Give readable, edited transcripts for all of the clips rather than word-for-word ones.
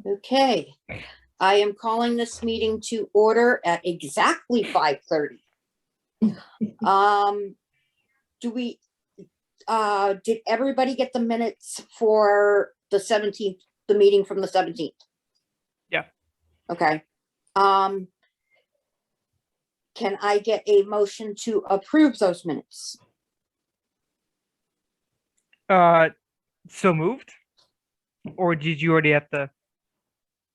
Okay, I am calling this meeting to order at exactly 5:30. Do we, did everybody get the minutes for the 17th, the meeting from the 17th? Yeah. Okay. Can I get a motion to approve those minutes? So moved? Or did you already have the,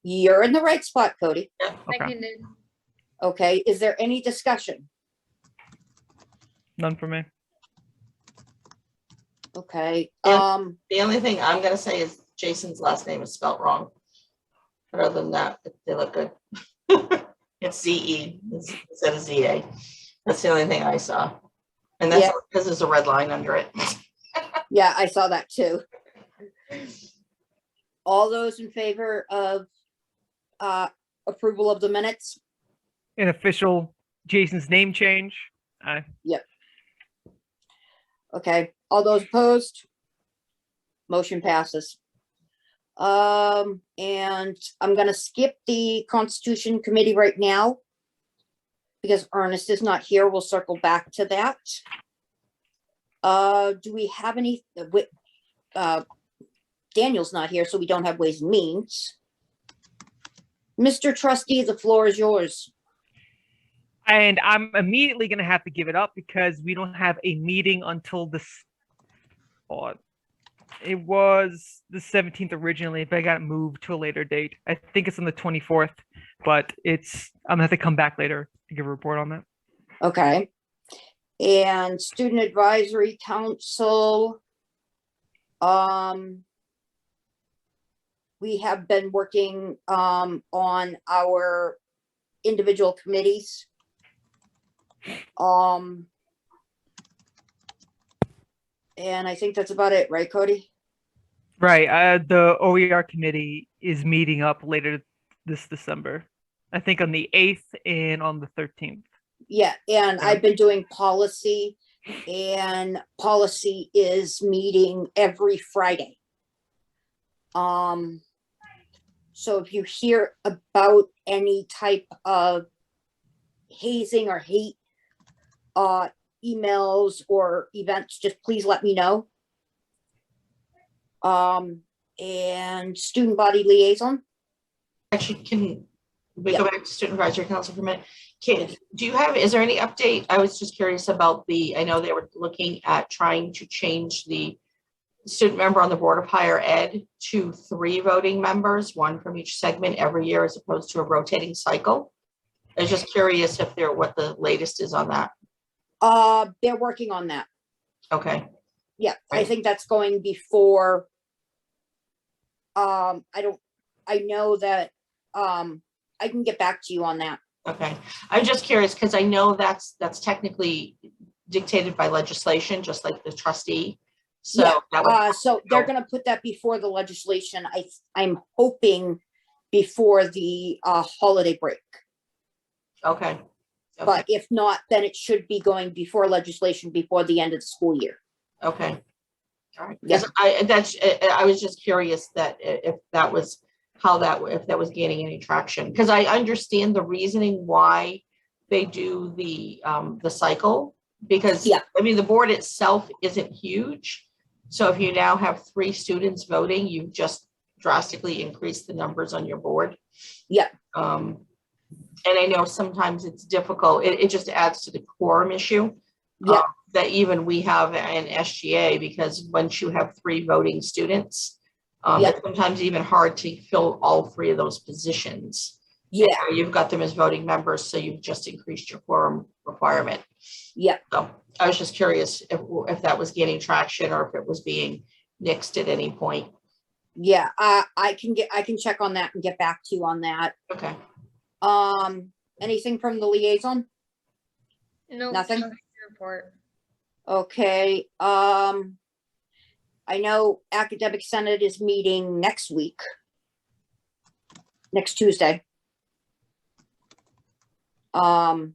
You're in the right spot, Cody. okay, Okay, is there any discussion? none for me. Okay, The only thing I'm gonna say is Jason's last name is spelled wrong. But other than that, they look good. It's ZE instead of ZA. That's the only thing I saw. And that's Yeah. because there's a red line under it. yeah, I saw that too. All those in favor of approval of the minutes? An official Jason's name change. Aye. Okay, all those opposed? Motion passes. And I'm gonna skip the Constitution Committee right now because Ernest is not here. We'll circle back to that. Do we have any, Daniel's not here, so we don't have Ways and Means. Mr. Trustee, the floor is yours. And I'm immediately going to have to give it up because we don't have a meeting until this. It was the 17th originally, but I got moved to a later date. I think it's on the 24th, but I'm gonna have to come back later to give a report on that. Okay. And Student Advisory Council. We have been working on our individual committees. And I think that's about it, right, Cody? Right. The OER committee is meeting up later this December. I think on the 8th and on the 13th. Yeah, and Yeah. I've been doing policy, and policy is meeting every Friday. So if you hear about any type of hazing or hate emails or events, just please let me know. And student body liaison. Actually, can we go back to Student Advisory Council for a minute? Is there any update? I was just curious about I know they were looking at trying to change the student member on the Board of Higher Ed to 3 voting members, 1 from each segment every year, as opposed to a rotating cycle. I was just curious what the latest is on that. They're working on that. Okay. Yeah, Right. I think that's going before. I know that I can get back to you on that. Okay. I'm just curious because I know that's technically dictated by legislation, just like the trustee. So Yeah, that would, so they're gonna put that before the legislation. I'm hoping before the holiday break. okay. But if not, then it should be going before legislation before the end of the school year. Okay. All right. Yeah. I was just curious that if that was if that was gaining any traction, because I understand the reasoning why they do the cycle, because Yeah. I mean the board itself isn't huge. So if you now have 3 students voting, you've just drastically increased the numbers on your board. Yeah. And I know sometimes it's difficult. It just adds to the quorum issue. Yeah. That even we have in SGA, because once you have 3 voting students, it's sometimes even hard to fill all 3 of those positions. Yeah. And you've got them as voting members, so you've just increased your quorum requirement. Yeah. So I was just curious if that was gaining traction or if it was being nixed at any point. Yeah. I can check on that and get back to you on that. Okay. Anything from the liaison? No, Nothing? report. Okay, I know Academic Senate is meeting next week. Next Tuesday. And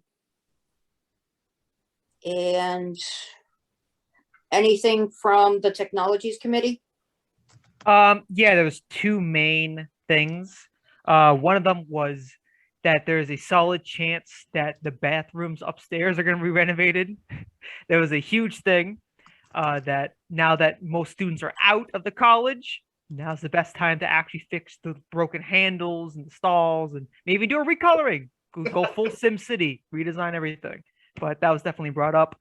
anything from the Technologies Committee? Yeah, there was 2 main things. One of them was that there's a solid chance that the bathrooms upstairs are going to be renovated. There was a huge thing that now that most students are out of the college, now's the best time to actually fix the broken handles and the stalls and maybe do a recoloring. Go full Sim City, redesign everything. But that was definitely brought up.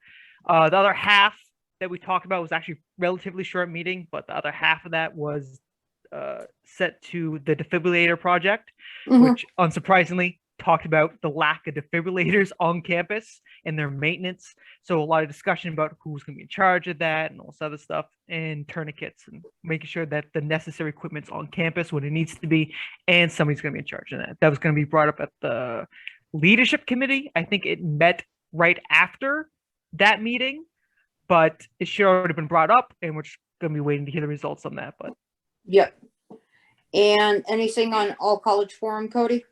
The other half that we talked about was actually relatively short meeting, but the other half of that was set to the defibrillator project, Mhm. which unsurprisingly talked about the lack of defibrillators on campus and their maintenance. So a lot of discussion about who's going to be in charge of that and all this other stuff, and tourniquets and making sure that the necessary equipment's on campus when it needs to be, and somebody's going to be in charge of that. That was going to be brought up at the leadership committee. I think it met right after that meeting, but it should already have been brought up, and we're just going to be waiting to hear the results on that. But Yep. And anything on All College Forum, Cody?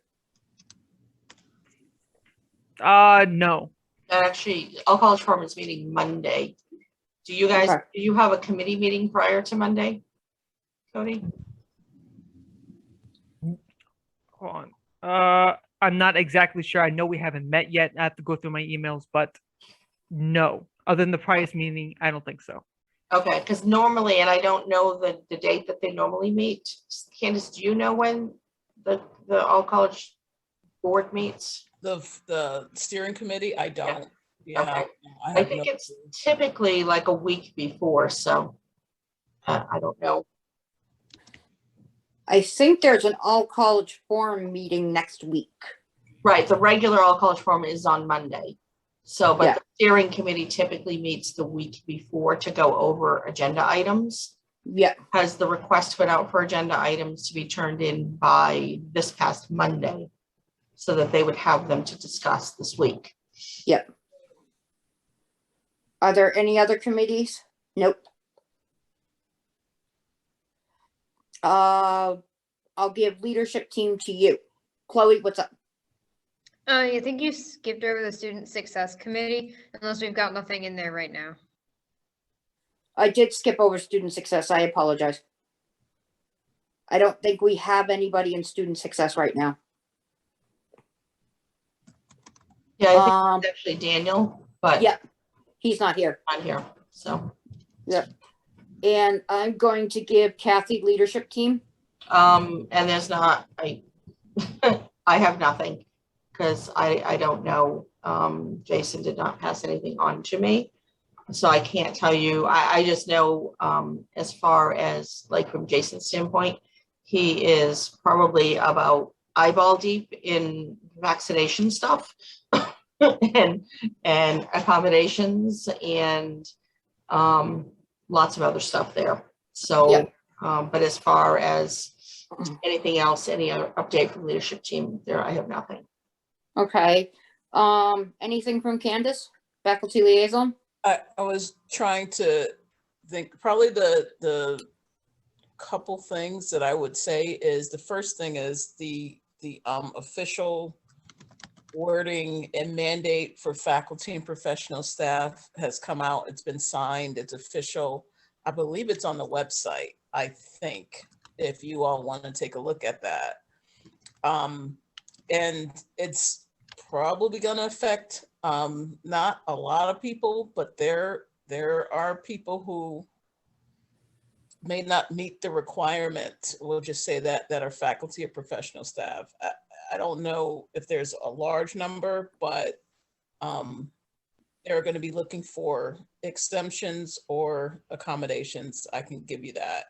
no. Actually, All College Forum is meeting Monday. Do you guys, Okay. do you have a committee meeting prior to Monday? Cody? Hold on. I'm not exactly sure. I know we haven't met yet. I have to go through my emails, but no. Other than the prior meeting, I don't think so. Okay, because normally, and I don't know the date that they normally meet. Candace, do you know when the All College Board meets? The steering committee, I don't. Yeah, Okay. I I have think no it's clue. typically like a week before, so I don't know. I think there's an All College Forum meeting next week. Right, the regular All College Forum is on Monday. So, but Yeah. the steering committee typically meets the week before to go over agenda items. Yep. Has the request put out for agenda items to be turned in by this past Monday, so that they would have them to discuss this week. Yep. Are there any other committees? Nope. I'll give leadership team to you. Chloe, what's up? I think you skipped over the Student Success Committee, unless we've got nothing in there right now. I did skip over student success. I apologize. I don't think we have anybody in student success right now. Yeah, I think it's actually Daniel, but Yeah. He's not here. on here, so. And I'm going to give Kathy leadership team. And there's not, I have nothing, because I don't know. Jason did not pass anything on to me. So I can't tell you. I just know, as far as like from Jason's standpoint, he is probably about eyeball deep in vaccination stuff and accommodations and lots of other stuff there. So, Yeah. but as far as anything else, any other update from leadership team there, I have nothing. Okay. Anything from Candace, faculty liaison? I was trying to think, probably the couple things that I would say is, the first thing is the official wording and mandate for faculty and professional staff has come out. It's been signed. It's official. I believe it's on the website, I think, if you all want to take a look at that. And it's probably going to affect not a lot of people, but there are people who may not meet the requirement, we'll just say that are faculty or professional staff. I don't know if there's a large number, but they're going to be looking for exemptions or accommodations. I can give you that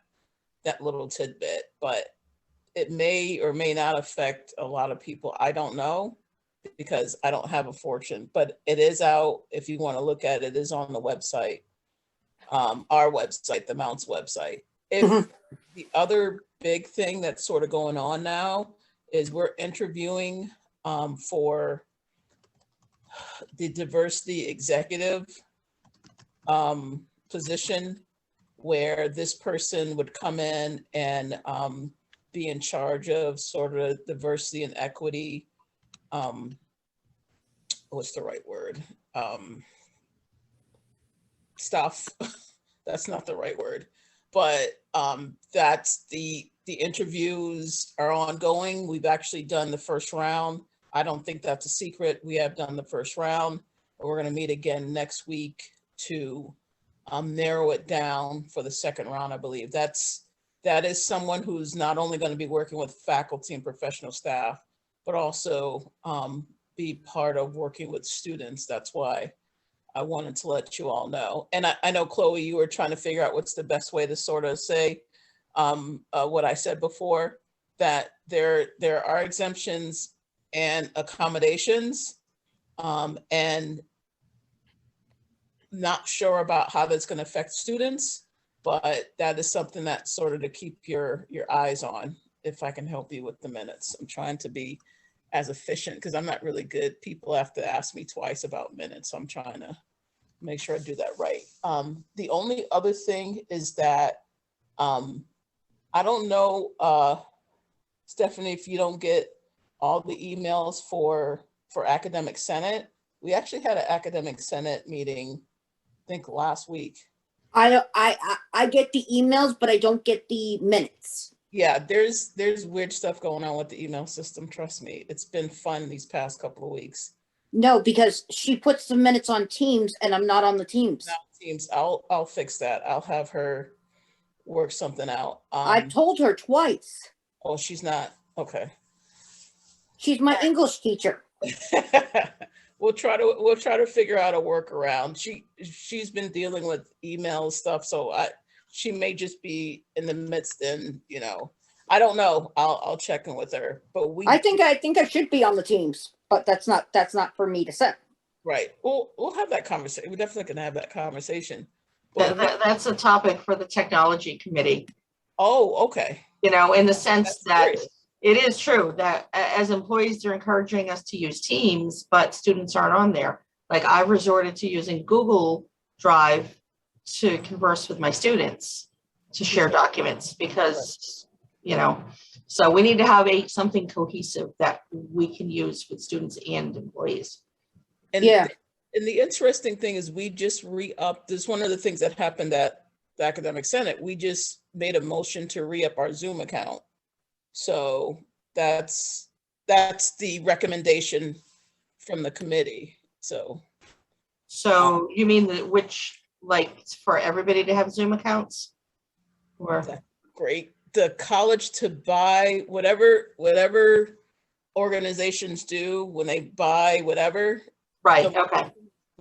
little tidbit, but it may or may not affect a lot of people. I don't know, because I don't have a fortune, but it is out. If you want to look at it, it is on the website, our website, the Mounts website. If the other big thing that's sort of going on now is we're interviewing for the diversity executive position, where this person would come in and be in charge of sort of diversity and equity. What's the right word? Stuff. That's not the right word, but that's the the interviews are ongoing. We've actually done the first round. I don't think that's a secret. We have done the first round. We're going to meet again next week to narrow it down for the second round, I believe. That is someone who's not only going to be working with faculty and professional staff, but also be part of working with students. That's why I wanted to let you all know. And I know, Chloe, you were trying to figure out what's the best way to sort of say what I said before, that there are exemptions and accommodations, and not sure about how that's going to affect students, but that is something that sort of to keep your eyes on, if I can help you with the minutes. I'm trying to be as efficient because I'm not really good. People have to ask me twice about minutes. So I'm trying to make sure I do that right. The only other thing is that I don't know, Stephanie, if you don't get all the emails for Academic Senate. We actually had an Academic Senate meeting, I think last week. I get the emails, but I don't get the minutes. Yeah, there's weird stuff going on with the email system. Trust me, it's been fun these past couple of weeks. No, because she puts the minutes on Teams and I'm not on the Teams. Now, Teams, I'll fix that. I'll have her work something out. I've told her twice. Oh, she's not, okay. She's my English teacher. We'll try to figure out a workaround. She's been dealing with email stuff, so she may just be in the midst, and I don't know. I'll check in with her. But I think I should be on the Teams, but that's not for me to say. Right. We'll have that conversation. We're definitely gonna have that conversation. That's a topic for the technology committee. Oh, okay. In the sense That's that great. it is true that as employees, they're encouraging us to use Teams, but students aren't on there. Like I've resorted to using Google Drive to converse with my students, to share documents, because, so we need to have something cohesive that we can use with students and employees. And Yeah. And the interesting thing is we just re-upped, this is one of the things that happened at the Academic Senate. We just made a motion to re-up our Zoom account. So that's the recommendation from the committee. So you mean for everybody to have Zoom accounts? Or great. The college to buy whatever organizations do when they buy whatever. right, okay,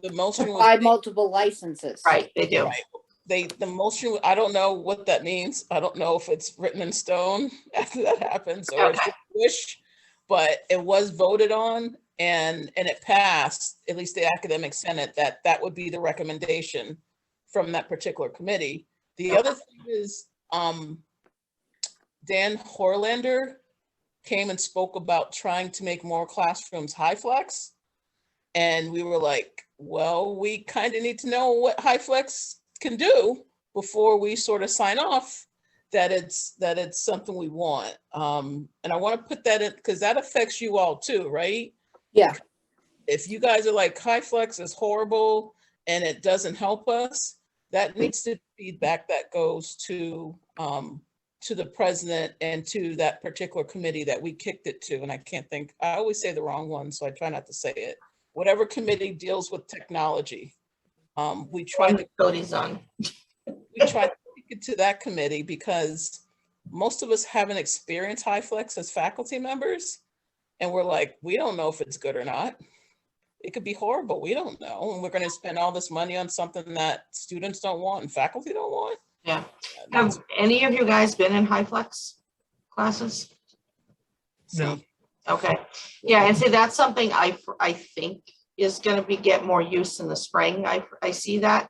The motion To was buy multiple licenses. right, they do. Right. The motion, I don't know what that means. I don't know if it's written in stone after that happens or it's Okay. just a wish, but it was voted on and it passed, at least the Academic Senate, that would be the recommendation from that particular committee. The other thing is, Dan Horlander came and spoke about trying to make more classrooms HyFlex. And we were like, well, we kind of need to know what HyFlex can do before we sort of sign off that it's something we want. And I want to put that in because that affects you all too, right? Yeah. If you guys are like HyFlex is horrible and it doesn't help us, that needs to be feedback that goes to the president and to that particular committee that we kicked it to. And I always say the wrong one, so I try not to say it. Whatever committee deals with technology, we try to kick it to that committee because most of us haven't experienced HyFlex as faculty members. And we're like, we don't know if it's good or not. It could be horrible. We don't know. And we're going to spend all this money on something that students don't want and faculty don't want. Yeah. Have any of you guys been in HyFlex classes? No. Okay. Yeah, and see, that's something I think is going to get more use in the spring. I see that.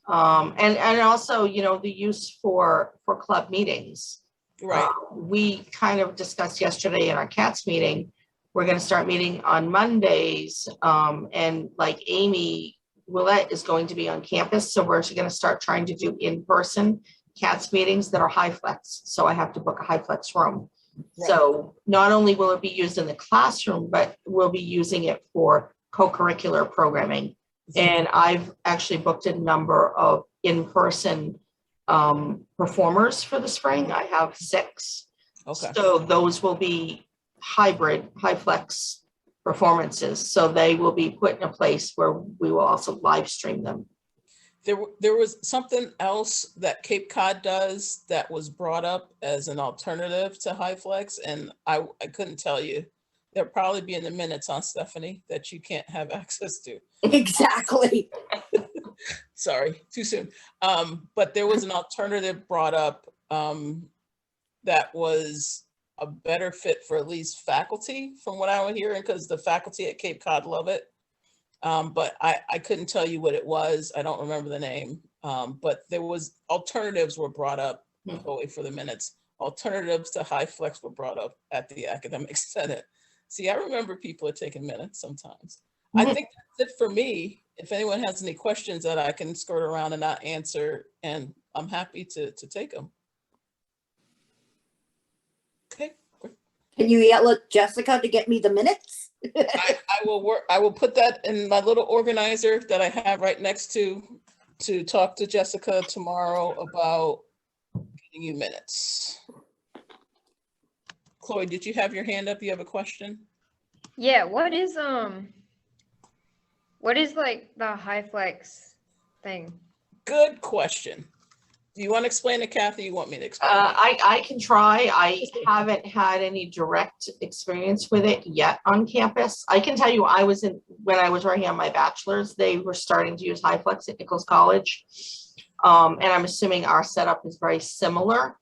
And also, the use for club meetings. Right. We kind of discussed yesterday in our CATS meeting, we're going to start meeting on Mondays. And like Amy Willett is going to be on campus. So we're going to start trying to do in-person CATS meetings that are HyFlex. So I have to book a HyFlex room. Right. So not only will it be used in the classroom, but we'll be using it for co-curricular programming. And I've actually booked a number of in-person performers for the spring. I have 6. Okay. So those will be hybrid, high flex performances. So they will be put in a place where we will also live stream them. There was something else that Cape Cod does that was brought up as an alternative to HiFlex, and I couldn't tell you. There'll probably be in the minutes, huh, Stephanie, that you can't have access to. Exactly. Sorry, too soon. But there was an alternative brought up that was a better fit for at least faculty, from what I was hearing, because the faculty at Cape Cod love it. But I couldn't tell you what it was. I don't remember the name. But there was alternatives were brought up. I'll wait for the minutes. Alternatives to HiFlex were brought up at the academic senate. See, I remember people are taking minutes sometimes. I think that's it for me. If anyone has any questions that I can skirt around and not answer, and I'm happy to take them. Okay. Can you yell at Jessica to get me the minutes? I will work. I will put that in my little organizer that I have right next to talk to Jessica tomorrow about getting you minutes. Chloe, did you have your hand up? You have a question? Yeah, what is like the HiFlex thing? Good question. Do you want to explain it, Kathy? You want me to explain it? I can try. I haven't had any direct experience with it yet on campus. I can tell you when I was working on my bachelor's, they were starting to use HiFlex at Nichols College. And I'm assuming our setup is very similar.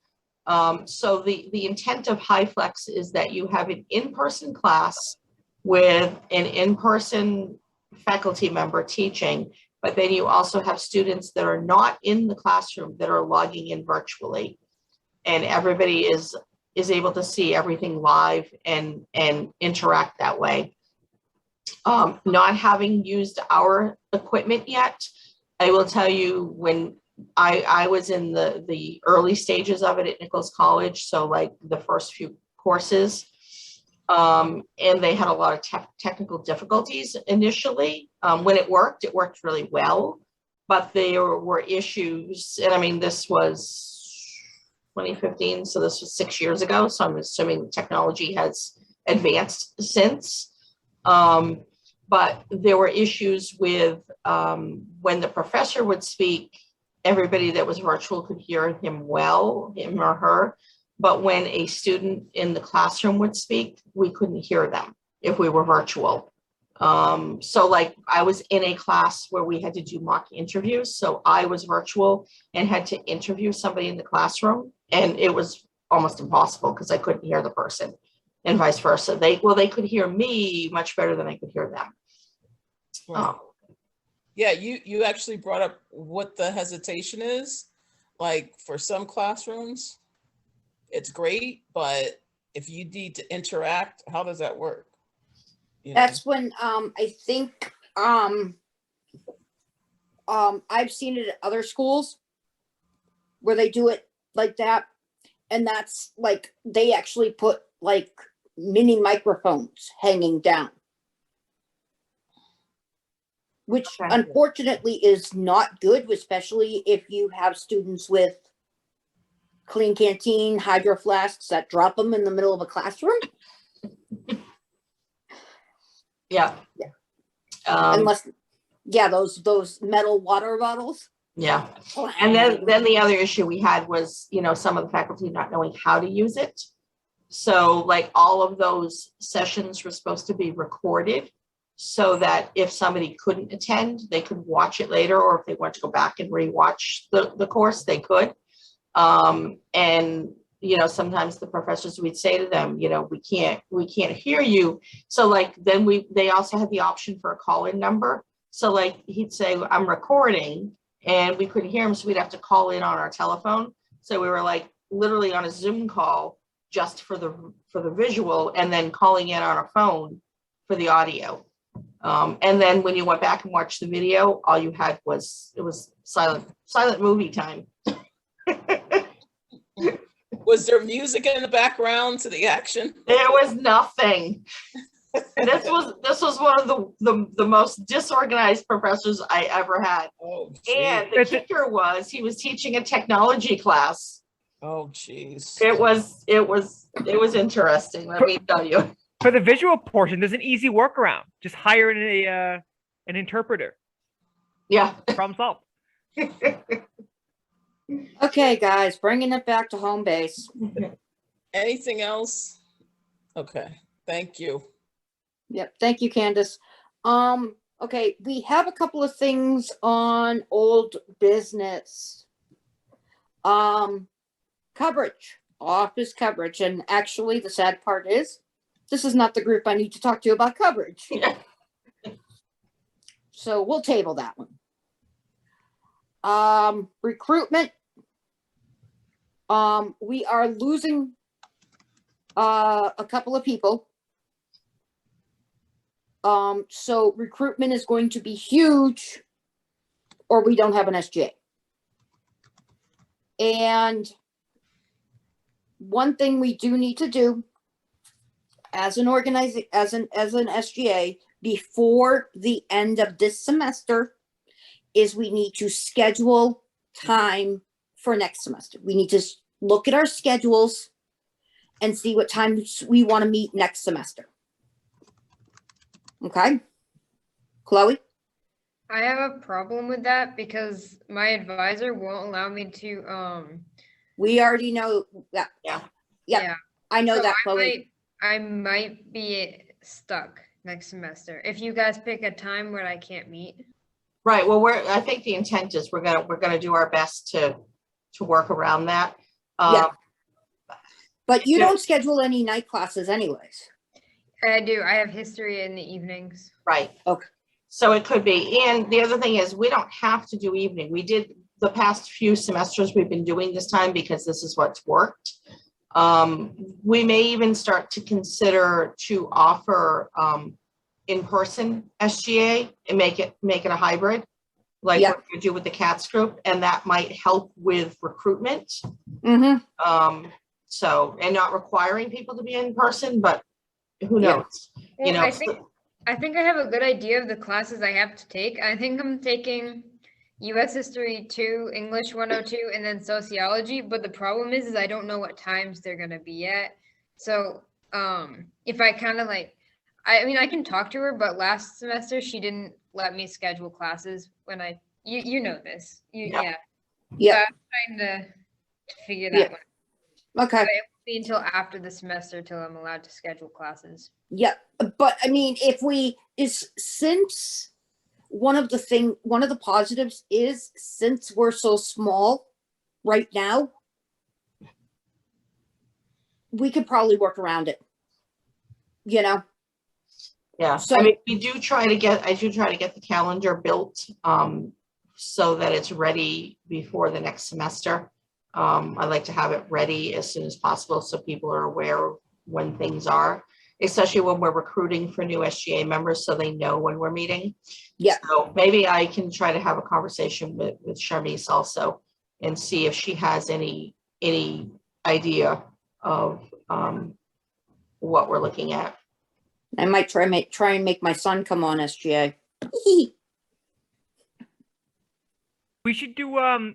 So the intent of HiFlex is that you have an in-person class with an in-person faculty member teaching, but then you also have students that are not in the classroom that are logging in virtually. And everybody is able to see everything live and interact that way. Not having used our equipment yet, I will tell you, when I was in the early stages of it at Nichols College, so like the first few courses, and they had a lot of technical difficulties initially. When it worked really well, but there were issues. And I mean, this was 2015, so this was 6 years ago. So I'm assuming technology has advanced since. But there were issues with when the professor would speak, everybody that was virtual could hear him well, him or her. But when a student in the classroom would speak, we couldn't hear them if we were virtual. So like I was in a class where we had to do mock interviews. So I was virtual and had to interview somebody in the classroom, and it was almost impossible because I couldn't hear the person, and vice versa. They could hear me much better than I could hear them. Right. Yeah, you actually brought up what the hesitation is. Like for some classrooms, it's great, but if you need to interact, how does that work? You know? That's when I think I've seen it at other schools where they do it like that, and that's like they actually put like mini microphones hanging down, which Okay. unfortunately is not good, especially if you have students with clean canteen hydro flasks that drop them in the middle of a classroom. Yeah. Yeah. Unless, those metal water bottles. yeah. And then the other issue we had was, some of the faculty not knowing how to use it. So like all of those sessions were supposed to be recorded so that if somebody couldn't attend, they could watch it later, or if they want to go back and rewatch the course, they could. And sometimes the professors, we'd say to them, we can't hear you. So like, then they also had the option for a call-in number. So like, he'd say, I'm recording, and we couldn't hear him. So we'd have to call in on our telephone. So we were like literally on a Zoom call just for the visual, and then calling in on our phone for the audio. And then when you went back and watched the video, all you had was silent movie time. Was there music in the background to the action? There was nothing. This was one of the most disorganized professors I ever had. Oh, And gee. the kicker was he was teaching a technology class. Oh, geez. It was interesting, let me tell you. For the visual portion, there's an easy workaround. Just hire an interpreter. Yeah. Problem solved. Okay, guys, bringing it back to home base. Anything else? Okay, thank you. Yep, thank you, Candace. Okay, we have a couple of things on old business. Coverage, office coverage, and actually the sad part is, this is not the group I need to talk to about coverage. Yeah. So we'll table that one. Recruitment. We are losing a couple of people. So recruitment is going to be huge, or we don't have an SGA. And one thing we do need to do as an SGA before the end of this semester is we need to schedule time for next semester. We need to look at our schedules and see what times we want to meet next semester. Okay, Chloe? I have a problem with that because my advisor won't allow me to, We already know that. Yeah. Yeah, I know so that, Chloe. I might be stuck next semester if you guys pick a time where I can't meet. Right, well, I think the intent is we're gonna do our best to work around that. Yeah. But you Yeah. don't schedule any night classes anyways. I do. I have history in the evenings. Right. Okay. So it could be, and the other thing is we don't have to do evening. We did the past few semesters we've been doing this time because this is what's worked. We may even start to consider to offer in-person SGA and make it a hybrid, like Yeah. what you do with the CATS group, and that might help with recruitment. Mm-hmm. So, and not requiring people to be in person, but who Yeah. knows? Well, You know, I think I have a good idea of the classes I have to take. I think I'm taking US History 2, English 102, and then Sociology. But the problem is I don't know what times they're gonna be at. So if I kind of like, I mean, I can talk to her, but last semester she didn't let me schedule classes when you know this. Yeah. Yeah. So I'm trying to figure that Yeah. one. Okay. But it won't be until after the semester till I'm allowed to schedule classes. Yeah. But I mean, since one of the positives is since we're so small right now, we could probably work around it. You know? yeah, So- I mean, I do try to get the calendar built so that it's ready before the next semester. I like to have it ready as soon as possible so people are aware of when things are, especially when we're recruiting for new SGA members so they know when we're meeting. Yeah. So maybe I can try to have a conversation with Charmise also and see if she has any idea of what we're looking at. I might try and make my son come on SGA. We should do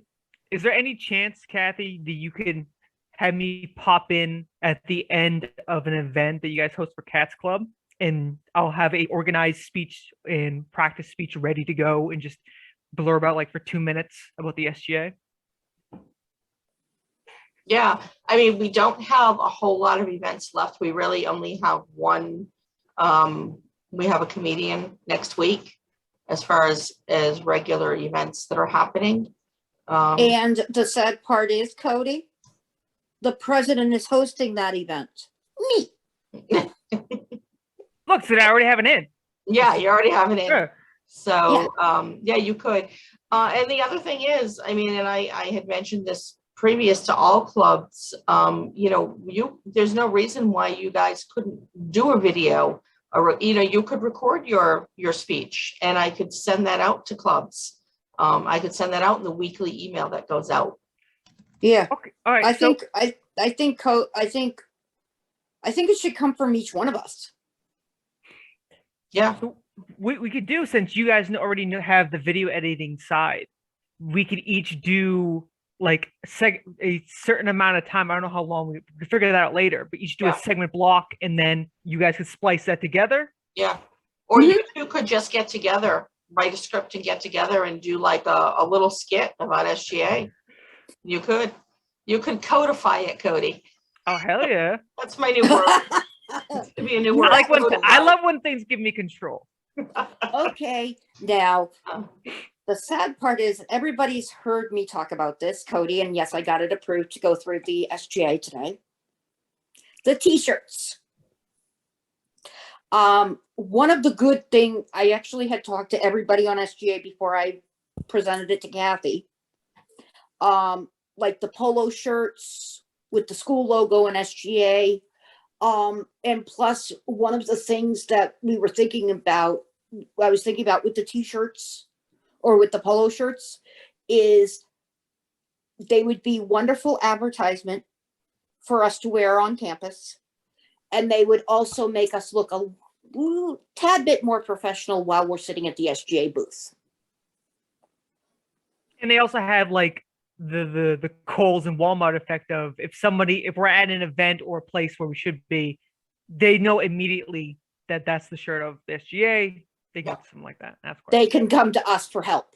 is there any chance, Kathy, that you can have me pop in at the end of an event that you guys host for Cats Club, and I'll have a organized speech and practice speech ready to go and just blurb out like for 2 minutes about the SGA? Yeah, I mean, we don't have a whole lot of events left. We really only have one. We have a comedian next week as far as regular events that are happening. And the sad part is, Cody, the president is hosting that event. Me. Look, so I already have an in. Yeah, you already have it in. Sure. So, yeah, you could. And the other thing is, I mean, and I had mentioned this previous to all clubs, you know, there's no reason why you guys couldn't do a video, or, you know, you could record your speech and I could send that out to clubs. I could send that out in the weekly email that goes out. Yeah. Okay. All right. I think it should come from each one of us. Yeah, So we could do, since you guys already have the video editing side, we could each do like a certain amount of time. I don't know how long, we could figure that out later, but each do Yeah. a segment block, and then you guys could splice that together. yeah. Or you two could just get together, write a script and get together and do like a little skit about SGA. You could codify it, Cody. Oh, hell yeah. That's my new word. It's gonna be a new word. I Codify. love when things give me control. Okay, now, the sad part is everybody's heard me talk about this, Cody, and yes, I got it approved to go through the SGA today. The t-shirts. One of the good thing, I actually had talked to everybody on SGA before I presented it to Kathy. Like the polo shirts with the school logo and SGA. And plus one of the things that we were thinking about, I was thinking about with the t-shirts or with the polo shirts, is they would be wonderful advertisement for us to wear on campus. And they would also make us look a tad bit more professional while we're sitting at the SGA booth. And they also have like the Kohl's and Walmart effect of if we're at an event or a place where we should be, they know immediately that that's the shirt of the SGA. They get something like that. That's They can come to us for help.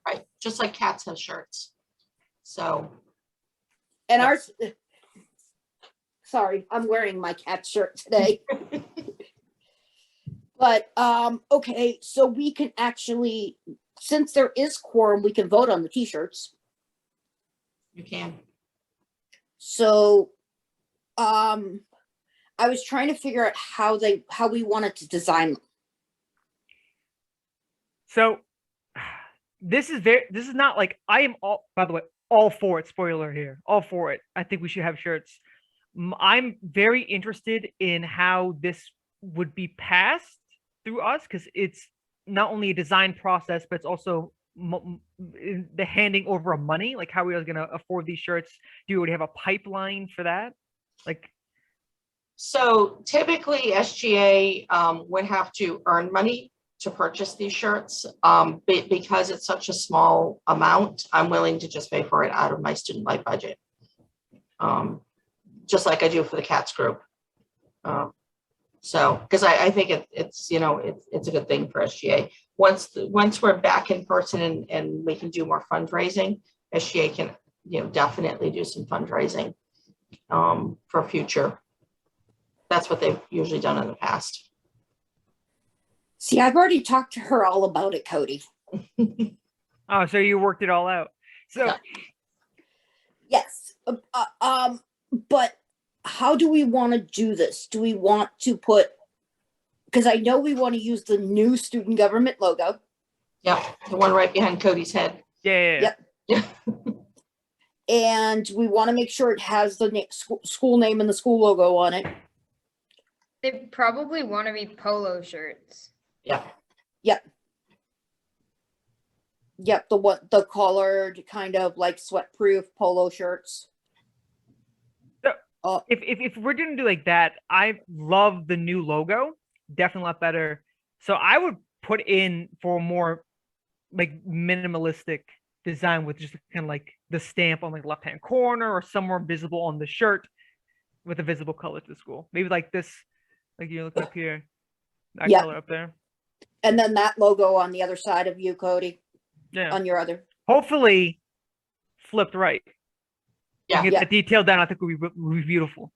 Right, just like Cats have shirts. So, And ours, sorry, I'm wearing my cat shirt today. But, okay, so we can actually, since there is quorum, we can vote on the t-shirts. you can. So, I was trying to figure out how we wanted to design them. So this is not like, I am all, by the way, all for it. Spoiler here, all for it. I think we should have shirts. I'm very interested in how this would be passed through us, because it's not only a design process, but it's also the handing over of money. Like, how are we going to afford these shirts? Do we already have a pipeline for that? Like, So typically SGA would have to earn money to purchase these shirts. Because it's such a small amount, I'm willing to just pay for it out of my student life budget. Just like I do for the Cats group. So, because I think it's a good thing for SGA. Once we're back in person and we can do more fundraising, SGA can definitely do some fundraising for future. That's what they've usually done in the past. See, I've already talked to her all about it, Cody. oh, so you worked it all out. So Yeah. Yes. But how do we want to do this? Do we want to put, because I know we want to use the new student government logo. Yeah, the one right behind Cody's head. yeah. Yeah. And we want to make sure it has the school name and the school logo on it. They probably want to be polo shirts. Yeah. Yep, the collared kind of like sweat-proof polo shirts. If we're gonna do like that, I love the new logo, definitely a lot better. So I would put in for a more like minimalistic design with just kind of like the stamp on like the left-hand corner or somewhere visible on the shirt with a visible color to the school. Maybe like this, like you're looking up here, that Yeah. color up there. And then that logo on the other side of you, Cody, Yeah. on your other. Hopefully flipped right. Yeah. Get Yeah. the detail down. I think would be beautiful.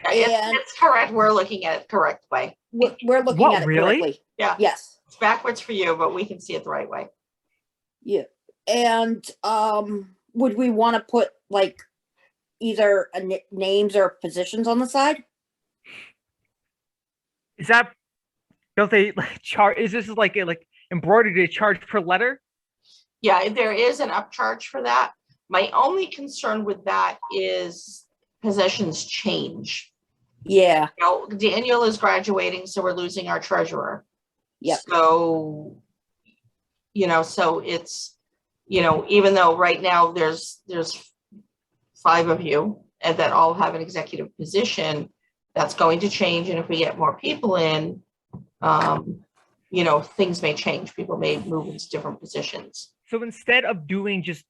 And- It's correct. We're looking at it correct way. We're looking What, at it really? correctly. Yeah. Yes. It's backwards for you, but we can see it the right way. Yeah. And would we want to put like either names or positions on the side? Is that, don't they like charge? Is this like embroidered? They charge per letter? Yeah, there is an upcharge for that. My only concern with that is positions change. Yeah. Daniel is graduating, so we're losing our treasurer. Yep. So, so it's, even though right now there's 5 of you and that all have an executive position, that's going to change. And if we get more people in, you know, things may change. People may move into different positions. So instead of doing just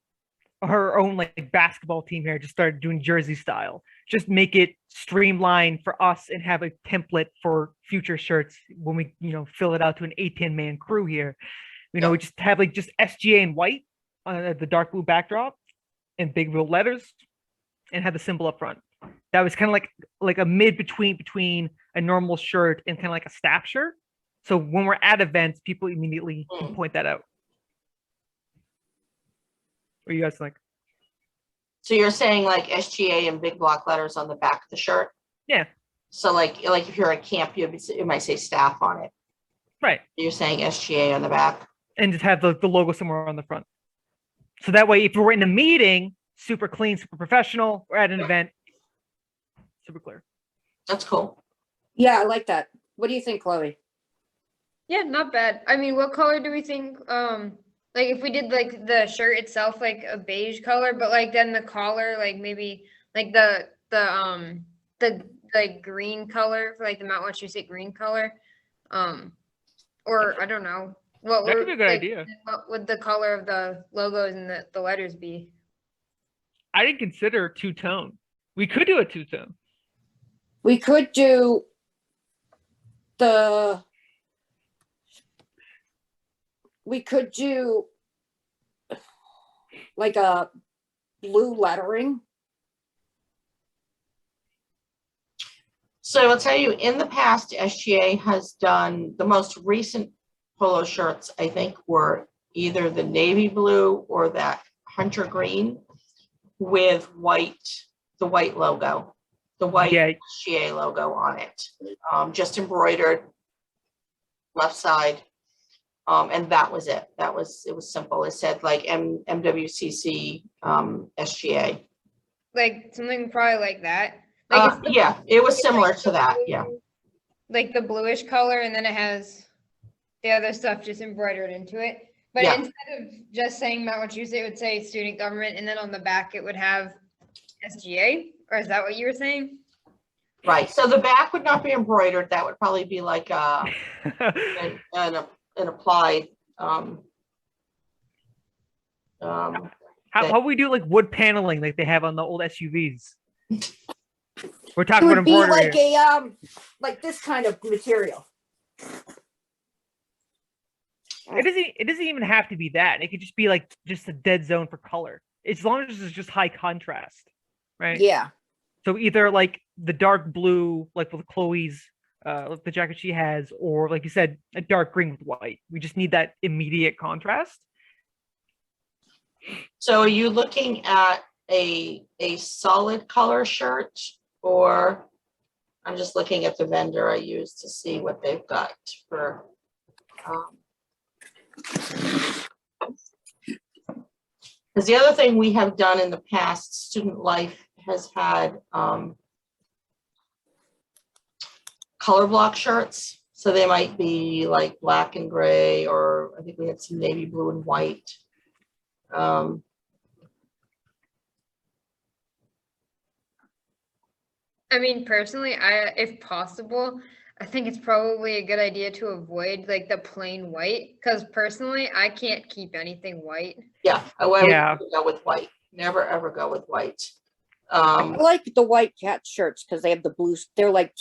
her own like basketball team here, just started doing jersey style, just make it streamlined for us and have a template for future shirts when we, you know, fill it out to an 8-10 man crew here. You know, Yeah. we just have like just SGA in white on the dark blue backdrop and big real letters and have the symbol up front. That was kind of like a mid between a normal shirt and kind of like a staff shirt. So when we're at events, people immediately can point that out. What do you guys think? So you're saying like SGA in big block letters on the back of the shirt? Yeah. So like if you're at camp, it might say staff on it. Right. You're saying SGA on the back? And just have the logo somewhere on the front. So that way, if we're in a meeting, super clean, super professional, or at an event, super clear. That's cool. Yeah, I like that. What do you think, Chloe? Yeah, not bad. I mean, what color do we think? Like if we did like the shirt itself, like a beige color, but like then the collar, like maybe like the like green color for like the Mount Wachusett green color, or I don't know. What That could be a good idea. What would the color of the logos and the letters be? I didn't consider two-tone. We could do a two-tone. We could do we could do like a blue lettering. So I'll tell you, in the past, SGA has done the most recent polo shirts, I think, were either the navy blue or that hunter green with the white logo, the white Yeah. SGA logo on it, just embroidered left side. And that was it. It was simple. It said like MWCC SGA. Like something probably like that. Like it's the- Yeah, it was it's similar like to the that. blue- Yeah. Like the bluish color, and then it has the other stuff just embroidered into it. But Yeah. instead of just saying Mount Wachusett, it would say student government, and then on the back it would have SGA. Or is that what you were saying? Right. So the back would not be embroidered. That would probably be like an applied. How we do like wood paneling like they have on the old SUVs? We're It talking about would be embroidery. like here. like this kind of material. It doesn't even have to be that. It could just be like just a dead zone for color. As long as it's just high contrast, right? Yeah. So either like the dark blue, like with Chloe's, like the jacket she has, or like you said, a dark green with white. We just need that immediate contrast. So are you looking at a solid color shirt, or I'm just looking at the vendor I use to see what they've got for. Because the other thing we have done in the past, Student Life has had color block shirts. So they might be like black and gray, or I think we had some navy blue and white. I mean, personally, if possible, I think it's probably a good idea to avoid like the plain white, because personally, I can't keep anything white. Yeah, I would Yeah. go with white. Never ever go with white. I like the white cat shirts because they have the blue. They're like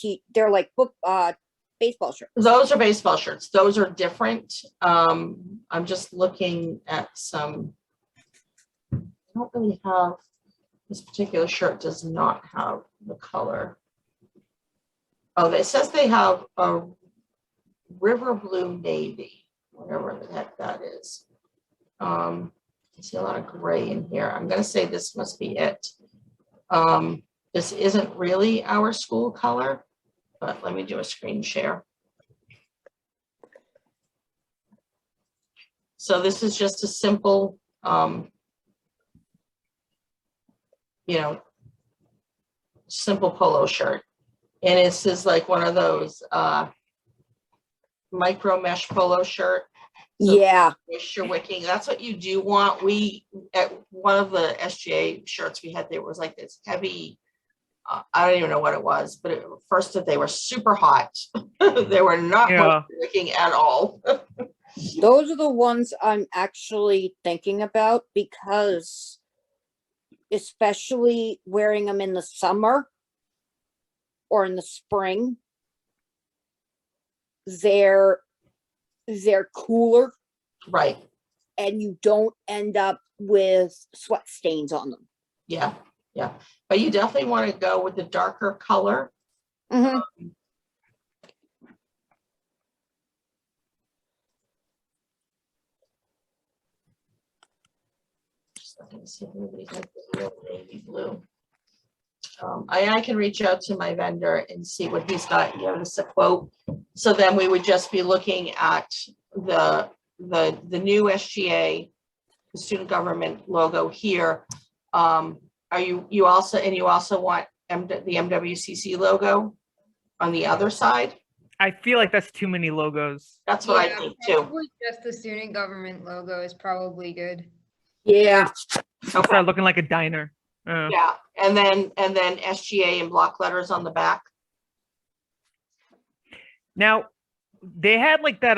baseball shirts. Those are baseball shirts. Those are different. I'm just looking at some. I don't really have, this particular shirt does not have the color. Oh, it says they have a river blue navy, whatever the heck that is. I see a lot of gray in here. I'm gonna say this must be it. This isn't really our school color, but let me do a screen share. So this is just a simple, simple polo shirt. And it's just like one of those micro mesh polo shirt. So Yeah. you're wicking. That's what you do want. We, at one of the SGA shirts we had, there was like this heavy I don't even know what it was, but at first they were super hot. They were not Yeah. working at all. Those are the ones I'm actually thinking about because especially wearing them in the summer or in the spring, they're cooler Right. and you don't end up with sweat stains on them. Yeah. Yeah. But you definitely want to go with the darker color. Mhm. Just looking to see if anybody has the real navy blue. I can reach out to my vendor and see what he's got, give us a quote. So then we would just be looking at the new SGA, the student government logo here. Are you also want the MWCC logo on the other side? I feel like that's too many logos. That's what I Yeah, think too. probably just the student government logo is probably good. Yeah. Okay. Start looking like a diner. Yeah, and then SGA in block letters on the back. Now, they had like that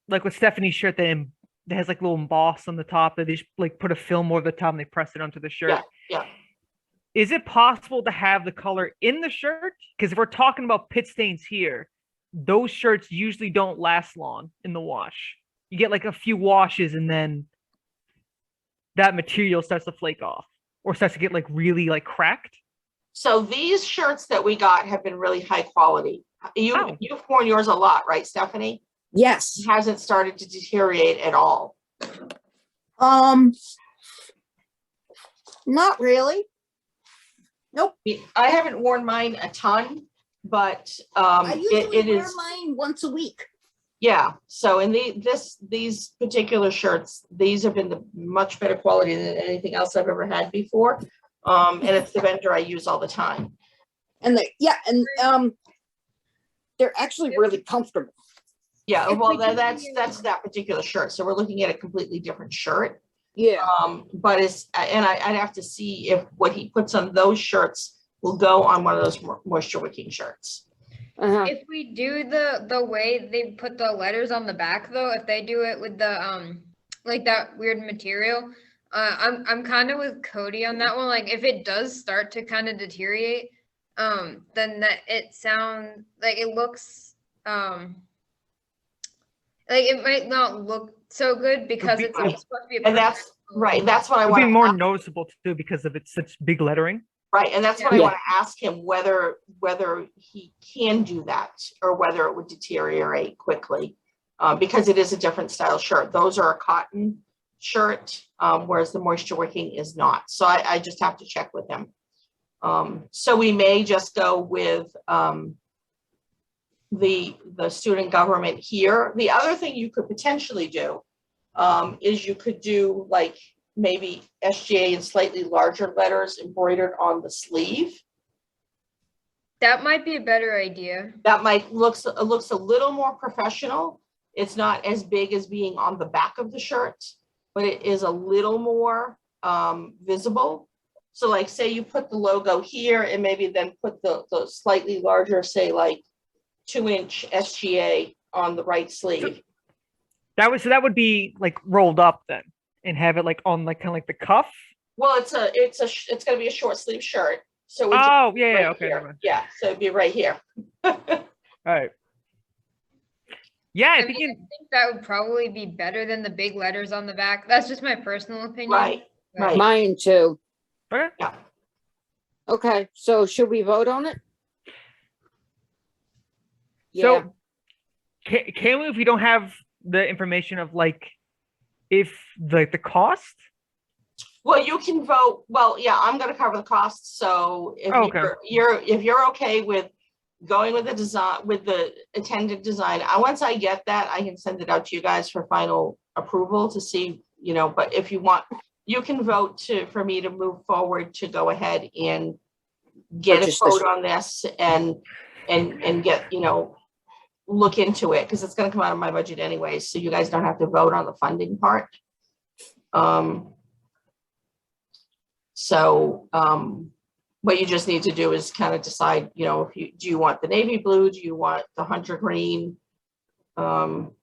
like with Stephanie's shirt that has like little emboss on the top that they just like put a film over the top and they press it onto the shirt. Yeah. Is it possible to have the color in the shirt? Because if we're talking about pit stains here, those shirts usually don't last long in the wash. You get like a few washes and then that material starts to flake off or starts to get like really like cracked. So these shirts that we got have been really high quality. Oh. You've worn yours a lot, right, Stephanie? Yes. It hasn't started to deteriorate at all. Not really. Nope. I haven't worn mine a ton, but I usually it wear is. mine once a week. Yeah, so in these particular shirts, these have been the much better quality than anything else I've ever had before. And it's the vendor I use all the time. And they're actually really comfortable. Yeah, If well, we do that's that particular shirt. So we're looking at a completely different shirt. Yeah. But I'd have to see if what he puts on those shirts will go on one of those moisture wicking shirts. Uh-huh. If we do the way they put the letters on the back though, if they do it with the like that weird material, I'm kind of with Cody on that one. Like if it does start to kind of deteriorate, then that it sounds like it looks like it might not look so good because it's Right. supposed to be a And that's right. That's what I It'd want be to more noticeable too because of it's such big lettering. right. And that's what I Yeah. want to ask him whether he can do that or whether it would deteriorate quickly. Because it is a different style shirt. Those are a cotton shirt, whereas the moisture wicking is not. So I just have to check with him. So we may just go with the student government here. The other thing you could potentially do is you could do like maybe SGA in slightly larger letters embroidered on the sleeve. That might be a better idea. That looks a little more professional. It's not as big as being on the back of the shirt, but it is a little more visible. So like say you put the logo here and maybe then put the slightly larger, say like 2-inch SGA on the right sleeve. That would be like rolled up then and have it like on like kind of like the cuff. Well, it's going to be a short sleeve shirt. So we Oh yeah, right okay. here. Never mind. Yeah, so it'd be right here. All right. Yeah, I I think mean, I think that would probably be better than the big letters on the back. That's just my personal opinion. Right, but- right. Mine too. okay. Yeah. Okay, so should we vote on it? Yeah. So can we, if we don't have the information of like if the cost? Well, you can vote. Well, yeah, I'm going to cover the costs. So if Oh, okay. you're okay with going with the design, with the attended design, once I get that, I can send it out to you guys for final approval to see, but if you want, you can vote for me to move forward to go ahead and get Purchase a this. vote on this and get, look into it because it's going to come out of my budget anyway. So you guys don't have to vote on the funding part. what you just need to do is kind of decide, you know, if you, do you want the navy blue? Do you want the hunter green? So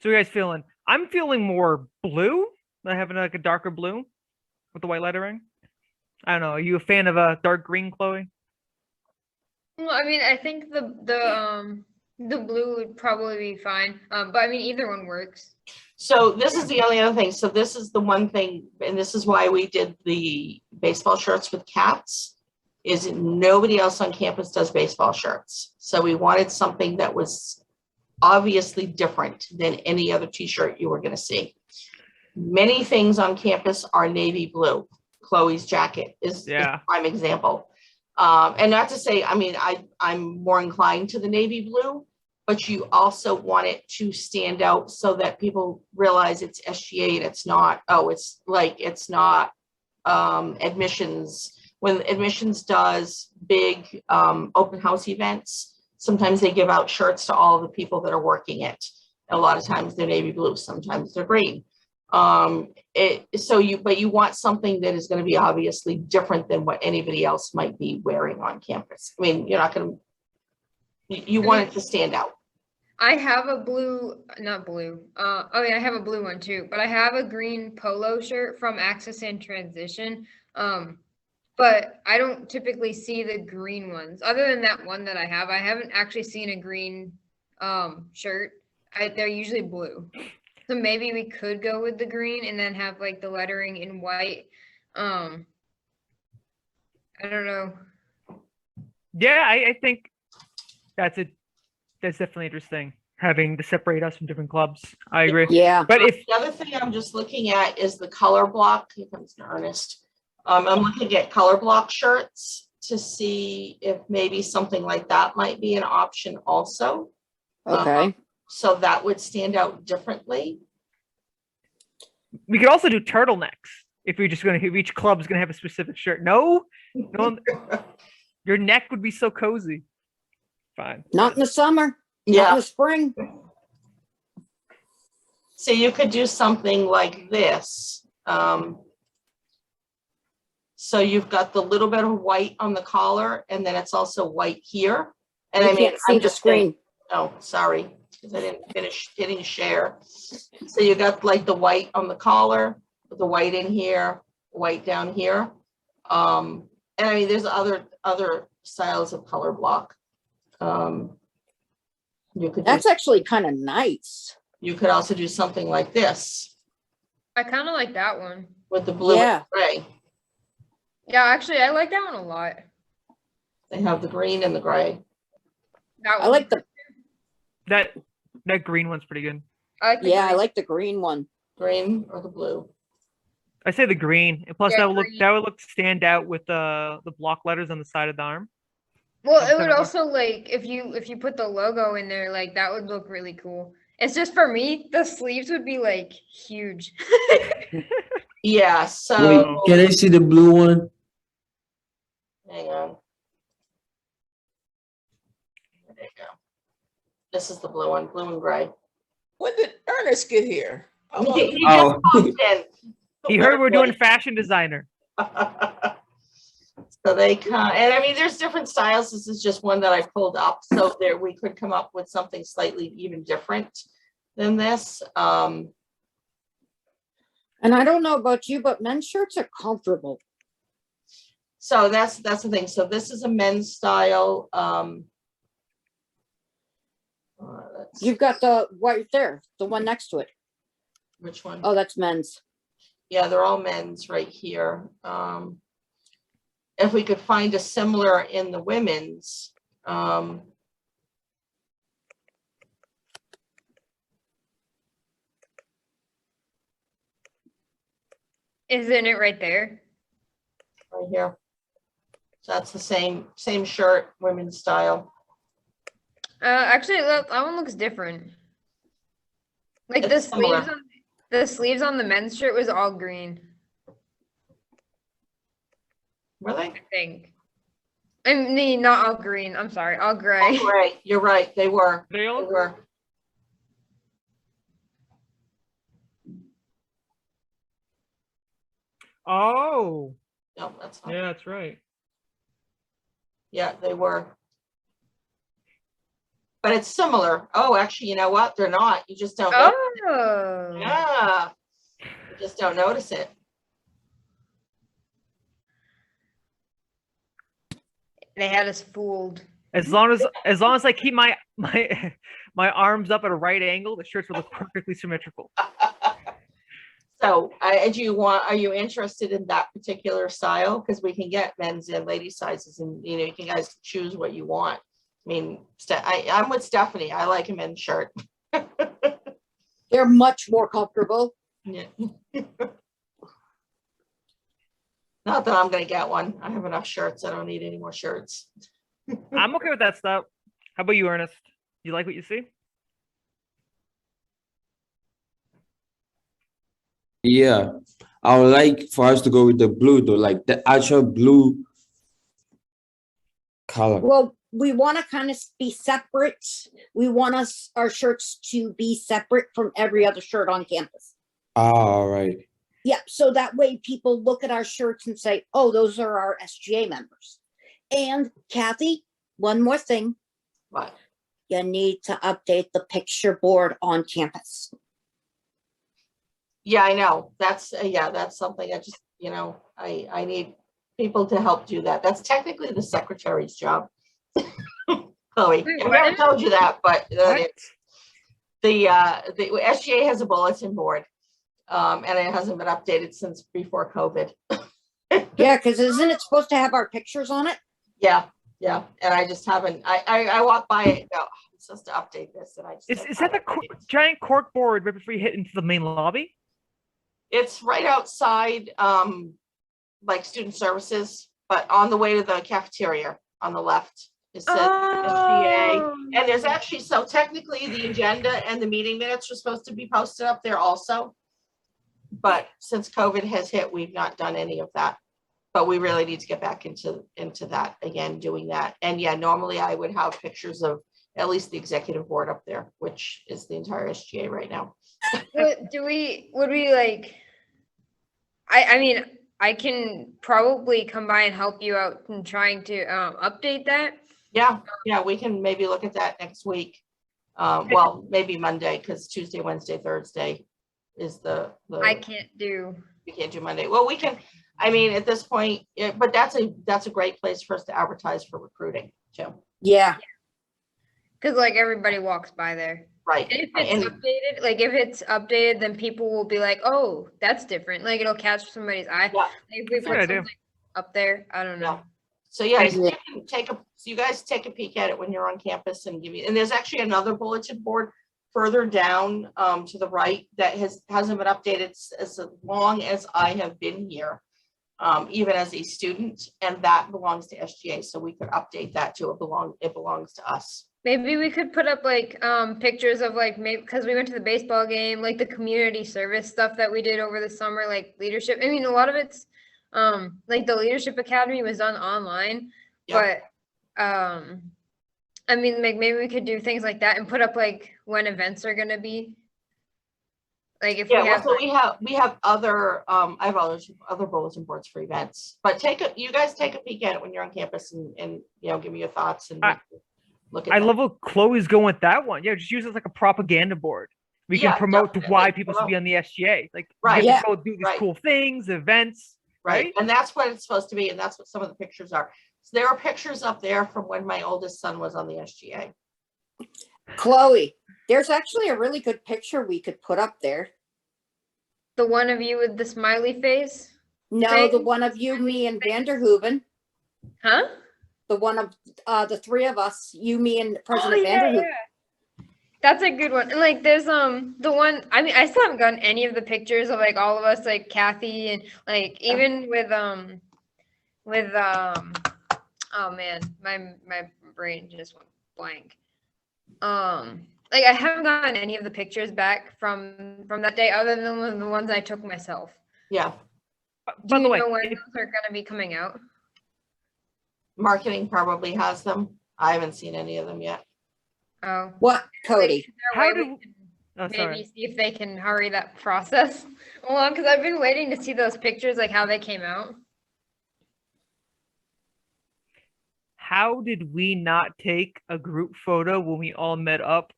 you guys feeling? I'm feeling more blue. I having like a darker blue with the white lettering. I don't know. Are you a fan of a dark green, Chloe? Well, I mean, I think the blue would probably be fine. But I mean, either one works. So this is the only other thing. So this is the one thing, and this is why we did the baseball shirts with cats, is nobody else on campus does baseball shirts. So we wanted something that was obviously different than any other t-shirt you were going to see. Many things on campus are navy blue. Chloe's jacket is a prime example. And not to say, I mean, I'm more inclined to the navy blue, but you also want it to stand out so that people realize it's SGA and it's not, oh, it's like, it's not admissions. When admissions does big open house events, sometimes they give out shirts to all the people that are working it. A lot of times they're navy blue, sometimes they're green. But you want something that is going to be obviously different than what anybody else might be wearing on campus. I mean, you're not going to, you want it to stand out. I have a blue, not blue. Oh yeah, I have a blue one too, but I have a green polo shirt from Access and Transition. But I don't typically see the green ones. Other than that one that I haven't actually seen a green shirt. They're usually blue. So maybe we could go with the green and then have like the lettering in white. I don't know. Yeah, I think that's definitely interesting, having to separate us from different clubs. I agree. Yeah. But if The other thing I'm just looking at is the color block. Here comes Ernest. I'm looking at color block shirts to see if maybe something like that might be an option also. Okay. So that would stand out differently. we could also do turtlenecks, if we're just going to, each club's going to have a specific shirt. No, your neck would be so cozy. Fine. Not in the summer. Not in Yeah. the spring. So you could do something like this. So you've got the little bit of white on the collar, and then it's also white here. And You I mean, can't see I'm the just saying, screen. oh, sorry, because I didn't finish hitting share. So you got like the white on the collar, the white in here, white down here. And I mean, there's other styles of color block. You could That's actually kind of nice. you could also do something like this I kind of like that one. with the blue Yeah. and gray. Yeah, actually, I like that one a lot. They have the green and the gray. That I one. like the That green one's pretty good. I like the I green. like the green one. Green or the blue. I say the green. And plus, Yeah, that would look stand out with the block letters on the side of the arm. Well, it Instead would of a- also like if you put the logo in there, like that would look really cool. It's just for me, the sleeves would be like huge. Yeah, Wait, so can I see the blue one? hang on. There you go. This is the blue one, blue and gray. When did Ernest get here? Oh, He Oh. just popped in. He heard we're doing fashion designer. So they come, and I mean, there's different styles. This is just one that I pulled up. So there, we could come up with something slightly even different than this. And I don't know about you, but men's shirts are comfortable. So that's the thing. So this is a men's style. You've got the right there, the one next to it. Which one? Oh, that's men's. Yeah, they're all men's right here. If we could find a similar in the women's, Isn't it right there? right here. So that's the same shirt, women's style. Actually, that one looks different. Like It's similar. the sleeves on the men's shirt was all green, Really? I think. I mean, not all green. I'm sorry, all gray. Oh, gray. You're right. They were. They They all were. Oh, No, that's not. yeah, that's right. Yeah, they were. But it's similar. Oh, actually, you know what? They're not. You just don't know. Oh. Yeah. You just don't notice it. They had us fooled. As long as I keep my arms up at a right angle, the shirts will look perfectly symmetrical. So, are you interested in that particular style? Because we can get men's and ladies sizes, and you can guys choose what you want. I mean, I'm with Stephanie. I like a men's shirt. They're much more comfortable. Yeah. Not that I'm gonna get one. I have enough shirts. I don't need any more shirts. I'm okay with that stuff. How about you, Ernest? You like what you see? Yeah, I would like for us to go with the blue though, like the actual blue color. Well, we want to kind of be separate. We want our shirts to be separate from every other shirt on campus. All right. Yeah, so that way people look at our shirts and say, oh, those are our SGA members. And Kathy, one more thing. What? You need to update the picture board on campus. Yeah, I know. That's something I just, I need people to help do that. That's technically the secretary's job. Chloe, Wait, I never what? told you that, but What? the SGA has a bulletin board. And it hasn't been updated since before COVID. Yeah, because isn't it supposed to have our pictures on it? Yeah. And I just haven't, I walked by it, go, I'm supposed to update this, and I just. Is that the giant cork board right before you hit into the main lobby? It's right outside, like student services, but on the way to the cafeteria on the left. It says SGA. Oh. And there's actually, so technically the agenda and the meeting minutes are supposed to be posted up there also. But since COVID has hit, we've not done any of that. But we really need to get back into that again, doing that. And yeah, normally I would have pictures of at least the executive board up there, which is the entire SGA right now. Would we like, I mean, I can probably come by and help you out in trying to update that. Yeah, we can maybe look at that next week. Well, maybe Monday, because Tuesday, Wednesday, Thursday is the I can't do. we can't do Monday. Well, we can, I mean, at this point, but that's a great place for us to advertise for recruiting too. Yeah. Because like everybody walks by there. Right. And if it's updated, then people will be like, oh, that's different. Like it'll catch somebody's eye. Yeah. Like, if we That's a put good idea. something up there, I don't know. So yeah, Yeah. you guys take a peek at it when you're on campus and and there's actually another bulletin board further down to the right that hasn't been updated as long as I have been here, even as a student, and that belongs to SGA. So we could update that too. It belongs to us. Maybe we could put up like pictures of like, maybe because we went to the baseball game, like the community service stuff that we did over the summer, like leadership. I mean, a lot of it's like the Leadership Academy was done online, Yeah. but I mean, like maybe we could do things like that and put up like when events are gonna be. Like if Yeah, we have, so we have other I have other bulletin boards for events, but you guys take a peek at it when you're on campus and give me your thoughts and look at I that. love how Chloe's going with that one. Yeah, just use it as like a propaganda board. We can Yeah, promote definitely why people should be on the SGA. Like, Right. we Yeah. go do these Right. cool things, events. Right. And that's what it's supposed to be. And that's what some of the pictures are. So there are pictures up there from when my oldest son was on the SGA. Chloe, there's actually a really good picture we could put up there. the one of you with the smiley face, No, the Right. one of you, me, and Vanderhooven. huh? The one of the three of us, you, me, and President yeah, Vanderhooven. yeah. That's a good one. And like there's the one, I mean, I still haven't gotten any of the pictures of like all of us, like Kathy and like even with oh man, my brain just went blank. Like I haven't gotten any of the pictures back from that day other than the ones I took myself. Yeah. Do By the you way, know when if- those are gonna be coming out? Marketing probably has them. I haven't seen any of them yet. Oh. What, Cody? How Way we do- can- Oh, maybe sorry. see if they can hurry that process along, because I've been waiting to see those pictures, like how they came out. How did we not take a group photo when we all met up?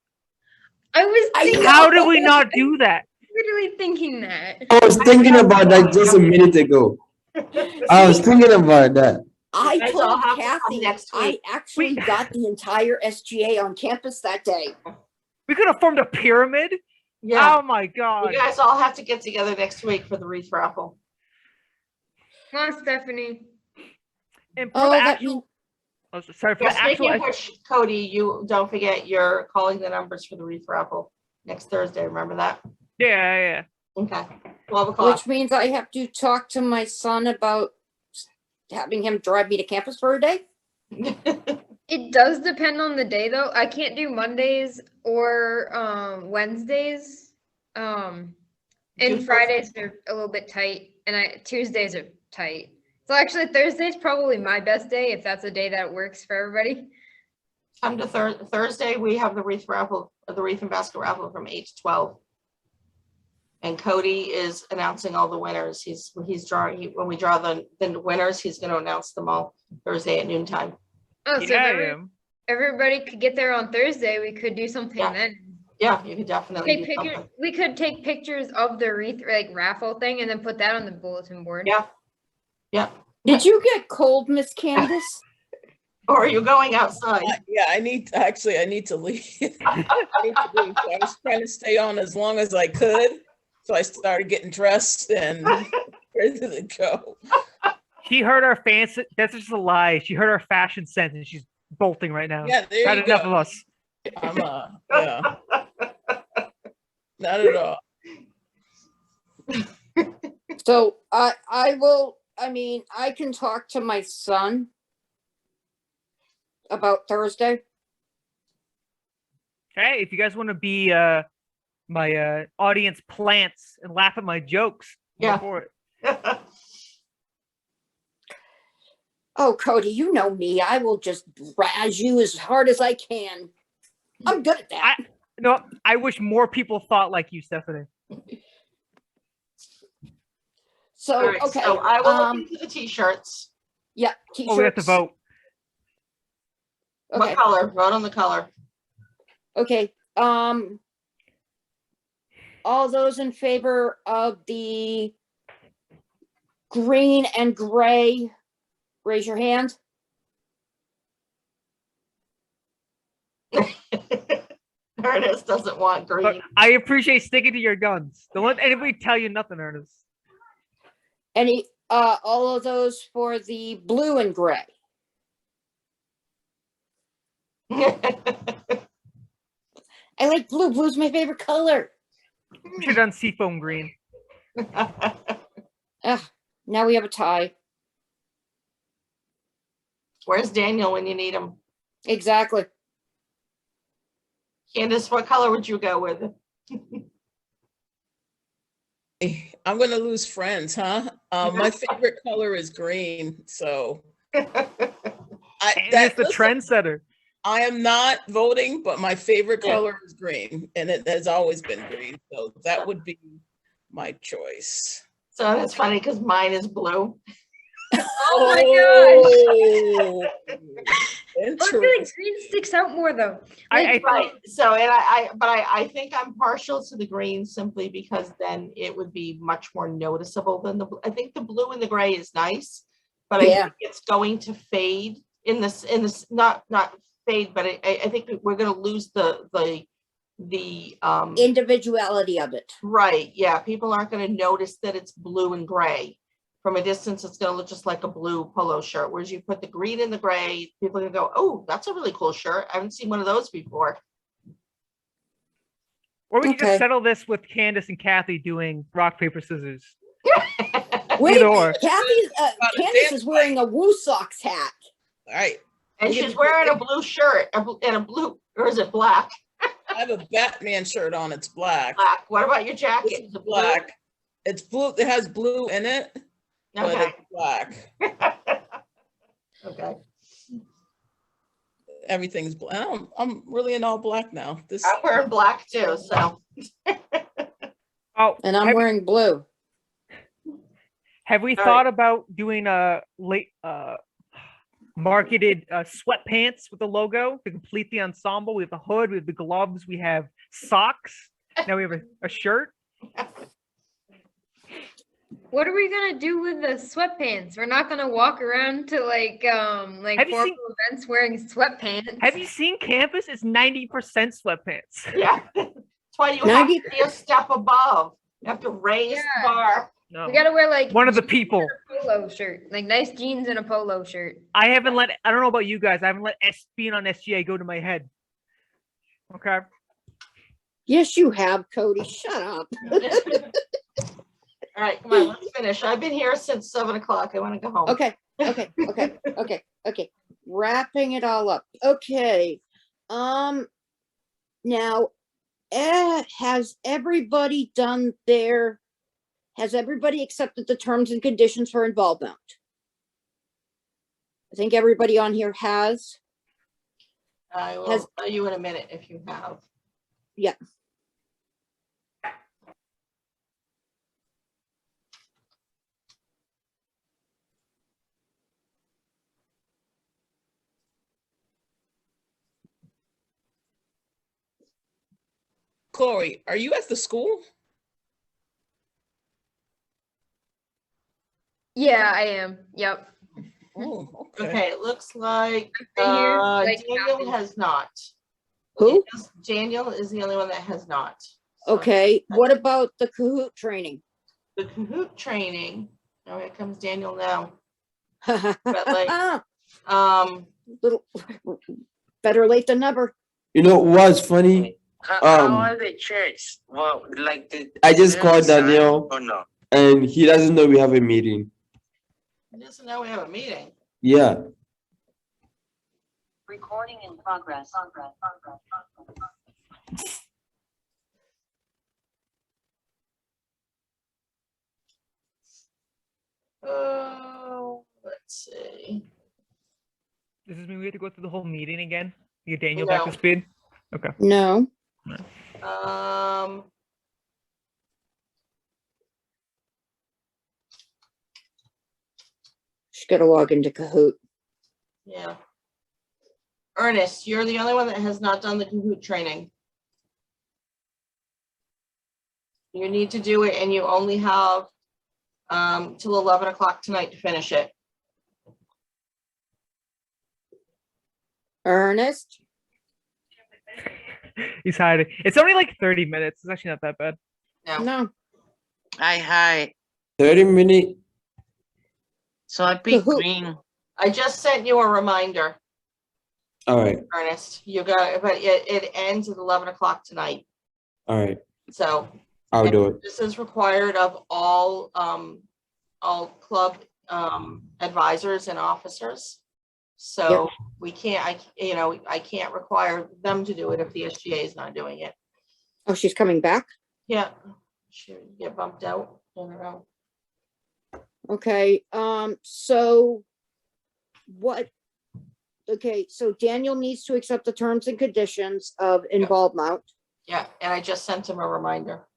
I was I thinking, know. How did we not do that? literally thinking that. I was thinking about that just a minute ago. I was thinking about that. I You guys all told have to come Kathy, next I week. actually got the entire SGA on campus that day. We could have formed a pyramid. Yeah, Oh my god. you guys all have to get together next week for the wreath raffle. Come on, Stephanie. And for Oh, the that actual, means, oh, sorry for Yeah, the actual. speaking of which, Cody, you don't forget you're calling the numbers for the wreath raffle next Thursday. Remember that? Yeah. Okay, 12 o'clock. which means I have to talk to my son about having him drive me to campus for a day. It does depend on the day, though. I can't do Mondays or Wednesdays. And Do Fridays are a little bit tight, and Tuesdays are tight. So actually, Thursday's probably my best day if that's a day that works for everybody. Come to Thursday, we have the wreath raffle, the wreath and basket raffle from 8 to 12. And Cody is announcing all the winners. He's drawing, when we draw the winners, he's going to announce them all Thursday at noontime. Oh, so if Yeah, I am. everybody could get there on Thursday, we could do something Yeah. then. Yeah, you could definitely Take do pictures. something. We could take pictures of the wreath raffle thing and then put that on the bulletin board. Yeah. Yeah. Did you get cold, Miss Candace? Or are you going outside? Yeah, I need to leave. I need to leave. So I was trying to stay on as long as I could. So I started getting dressed and ready to go. She heard our fancy. That's just a lie. She heard our fashion sense, and she's bolting right now. Yeah, there Had you enough go. of us. I'm yeah. Not at all. So I will, I mean, I can talk to my son about Thursday. Hey, if you guys want to be my audience plants and laugh at my jokes, I'm Yeah. for it. Oh, Cody, you know me. I will just razz you as hard as I can. I'm good at that. No, I wish more people thought like you, Stephanie. So, All right, okay. so I will look into the t-shirts. Yeah, t-shirts. Oh, we have to vote. Okay. What color? Vote on the color. Okay. All those in favor of the green and gray, raise your hand. Ernest doesn't want But green. I appreciate sticking to your guns. Don't let anybody tell you nothing, Ernest. Any, all of those for the blue and gray. I like blue. Blue's my favorite color. We should have done seafoam green. Now we have a tie. Where's Daniel when you need him? Exactly. Candace, what color would you go with? I'm gonna lose friends, huh? My favorite color is green, so Candace, the listen, trendsetter. I am not voting, but my favorite color is green, and it has always been green, so that would be my choice. So that's funny because mine is blue. Oh my Oh, gosh. I feel like interesting. green sticks out more though. I Right. So, and I think I'm partial to the green simply because then it would be much more noticeable than the, I think the blue and the gray is nice, but I Yeah. think it's going to fade in this, not fade, but I think we're going to lose the Individuality of it. right. Yeah. People aren't going to notice that it's blue and gray. From a distance, it's going to look just like a blue polo shirt. Whereas you put the green and the gray, people are going to go, oh, that's a really cool shirt. I haven't seen one of those before. or we can Okay. just settle this with Candace and Kathy doing rock, paper, scissors. Wait, Either or. Kathy's, Candace is wearing a Woo Sox hat. All right, And she's wearing a blue shirt and a blue, or is it black? I have a Batman shirt on. It's black. Black. What about your This jacket? is Is it black. It's blue. It has blue in it, but Okay. it's black. Okay. everything's, I'm really in all black now. This, I'm wearing black too, so. Oh, And I'm wearing blue. have we All thought about doing a late marketed sweatpants with the logo to complete the ensemble? We have the hood, we have the gloves, we have socks. Now we have a shirt. What are we gonna do with the sweatpants? We're not gonna walk around to like Have you formal events wearing sweatpants. Have you seen campus? It's 90% sweatpants. Yeah, that's why you have 90 to be a step above. You have to raise the Yeah. bar. No. We gotta wear like One of the jeans people. and a polo shirt, like nice jeans and a polo shirt. I don't know about you guys. I haven't let being on SGA go to my head. Okay. Yes, you have, Cody. Shut up. All right, come on, let's finish. I've been here since 7 o'clock. I want to go home. Okay. Wrapping it all up. Okay. Now, has everybody accepted the terms and conditions for involvement? I think everybody on here has. I will tell you in a minute if you have. Yeah. Corey, are you at the school? Yeah, I am. Yep. Oh, okay. Okay, it looks like been here, like, Daniel half an- has not. Who? Daniel is the only one that has not. So Okay. What about the Kahoot training? the Kahoot training. Oh, here comes Daniel now. like- Little Better late than never. You know what's funny? How are the church? Well, like I just called sign Daniel. or no? And he doesn't know we have a meeting. he doesn't know we have a meeting. Yeah. Recording in progress. Oh, let's see. Does this mean we have to go through the whole meeting again? Get Daniel No. back to speed? No. Just gotta log into Kahoot. Yeah. Ernest, you're the only one that has not done the Kahoot training. You need to do it and you only have till 11 o'clock tonight to finish it. Ernest? He's hiding. It's only like 30 minutes. It's actually not that bad. No. Hi. 30-minute. So I picked Kahoot. green. I just sent you a reminder, All right. Ernest. You got it, but it ends at 11 o'clock tonight. All right. So I'll do it. this is required of all club advisors and officers. So we can't, I can't require them to do it if the SGA is not doing it. Oh, she's coming back? Yeah, should get bumped out in a row. Okay, so so Daniel needs to accept the terms and conditions of involvement. Yeah, and I just sent him a reminder.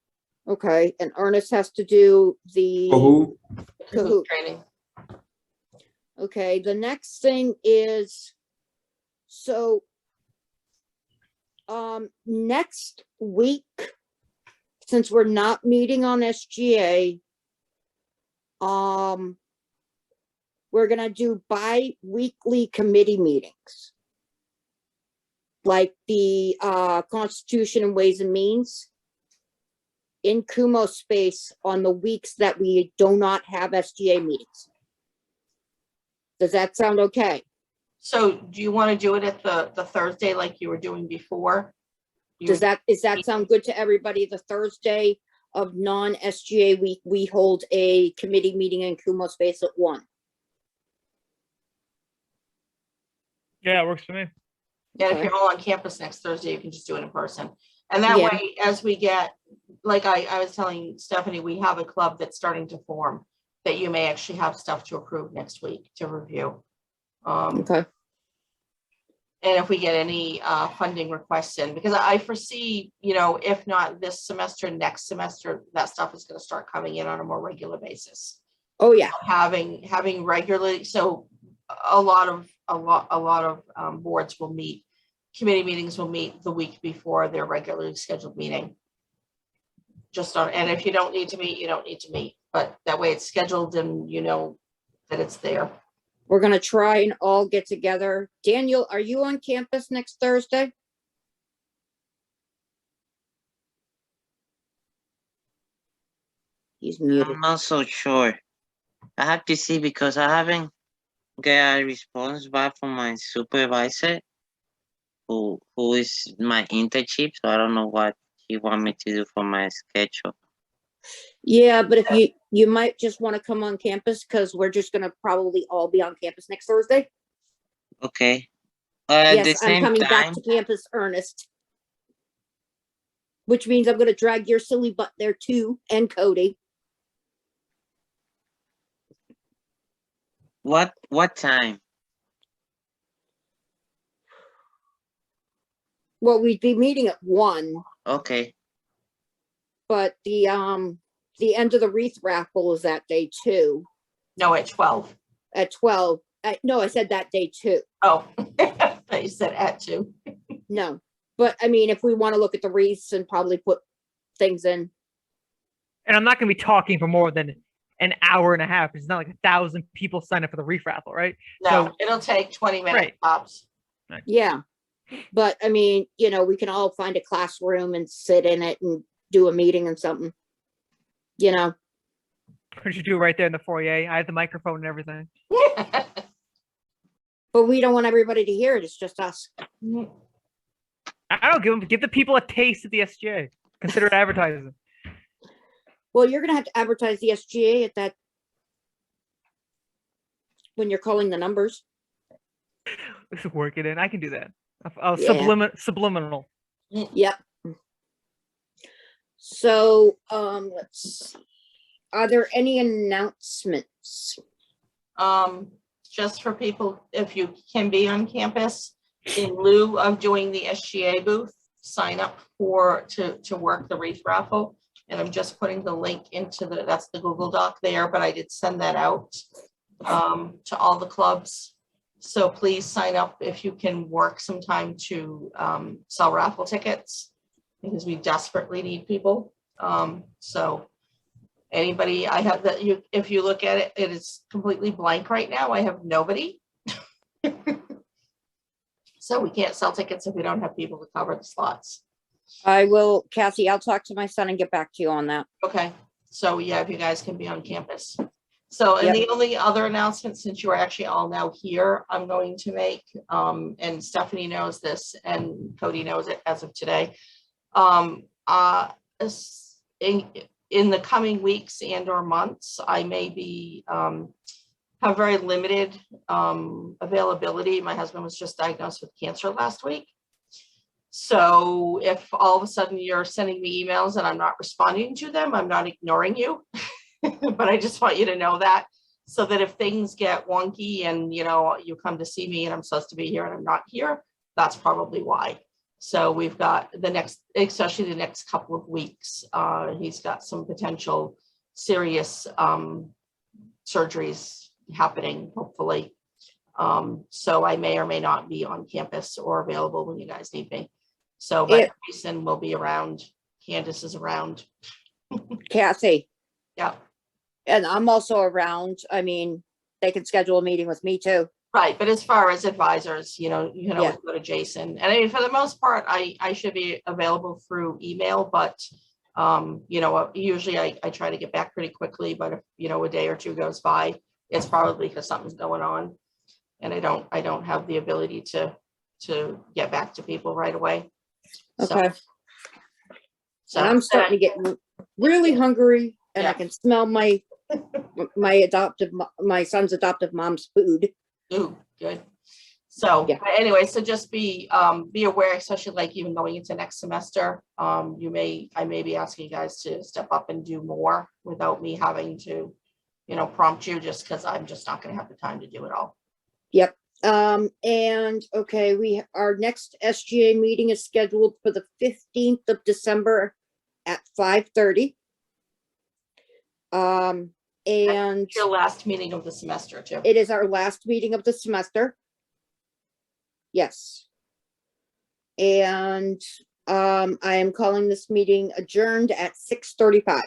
Okay, and Ernest has to do the For who? Kahoot. Training. Okay, the next thing is, so next week, since we're not meeting on SGA, we're gonna do bi-weekly committee meetings. Like the Constitution and Ways and Means in Kumo space on the weeks that we do not have SGA meetings. Does that sound okay? So do you want to do it at the Thursday like you were doing before? Does that sound good to everybody? The Thursday of non-SGA week, we hold a committee meeting in Kumo space at 1. Yeah, it works for me. And if Okay. you're all on campus next Thursday, you can just do it in person. And that Yeah. way, as we get, like I was telling Stephanie, we have a club that's starting to form that you may actually have stuff to approve next week to review. Okay. And if we get any funding requests in, because I foresee, you know, if not this semester, next semester, that stuff is going to start coming in on a more regular basis. Oh, yeah. Having regularly, so a lot of boards will meet, committee meetings will meet the week before their regularly scheduled meeting. Just on, and if you don't need to meet, you don't need to meet, but that way it's scheduled and you know that it's there. We're gonna try and all get together. Daniel, are you on campus next Thursday? He's muted. I'm not so sure. I have to see because I haven't got a response back from my supervisor, who is my internship. So I don't know what he want me to do for my schedule. Yeah, but if you might just want to come on campus because we're just gonna probably all be on campus next Thursday. Okay. At the Yes, I'm same coming back time, to campus, Ernest. Which means I'm gonna drag your silly butt there too, and Cody. what time? Well, we'd be meeting at 1, Okay. but the end of the wreath raffle is that day too, No, at 12. at 12. No, I said that day too. Oh, I thought you said at 2. No, but I mean, if we want to look at the wreaths and probably put things in. And I'm not going to be talking for more than an hour and a half. It's not like 1,000 people sign up for the wreath raffle, right? No, So- it'll take 20 minutes Right. tops. Yeah, but I mean, you know, we can all find a classroom and sit in it and do a meeting and something. You know, We should do it right there in the foyer. I have the microphone and everything. but we don't want everybody to hear it. It's just us. I don't give the people a taste of the SGA. Consider it advertising. Well, you're gonna have to advertise the SGA at that when you're calling the numbers. Let's work it in. I can do that. I'll Yeah. subliminal. Yep. So, let's see. Are there any announcements? Just for people, if you can be on campus, in lieu of doing the SGA booth, sign up to work the wreath raffle. And I'm just putting the link into that's the Google Doc there, but I did send that out to all the clubs. So please sign up if you can work some time to sell raffle tickets, because we desperately need people. So anybody, I have that, if you look at it, it is completely blank right now. I have nobody. So we can't sell tickets if we don't have people to cover the slots. I will, Cassie, I'll talk to my son and get back to you on that. Okay, so yeah, if you guys can be on campus. So, and the only other announcement, since you are actually all now here, I'm going to make, and Stephanie knows this and Cody knows it as of today. In the coming weeks and or months, I may be, have very limited availability. My husband was just diagnosed with cancer last week. So if all of a sudden you're sending me emails and I'm not responding to them, I'm not ignoring you. But I just want you to know that, so that if things get wonky and, you know, you come to see me and I'm supposed to be here and I'm not here, that's probably why. So we've got the next, especially the next couple of weeks, he's got some potential serious surgeries happening, hopefully. So I may or may not be on campus or available when you guys need me. So, but Jason will be around. Candace is around. Cassie. Yeah. And I'm also around. I mean, they can schedule a meeting with me too. Right, but as far as advisors, you know, you can always go to Jason. And I mean, for the most part, I should be available through email, but you know, usually I try to get back pretty quickly, but if, you know, a day or two goes by, it's probably because something's going on. And I don't have the ability to get back to people right away. Okay. So And I'm starting to get really hungry, and I can smell my son's adoptive mom's food. Ooh, good. So Yeah. but anyway, so just be aware, especially like even going into next semester. I may be asking you guys to step up and do more without me having to, you know, prompt you, just because I'm just not going to have the time to do it all. Yep. And okay, our next SGA meeting is scheduled for the 15th of December at 5:30. And Your last meeting of the semester too. it is our last meeting of the semester. Yes. And I am calling this meeting adjourned at 6:35.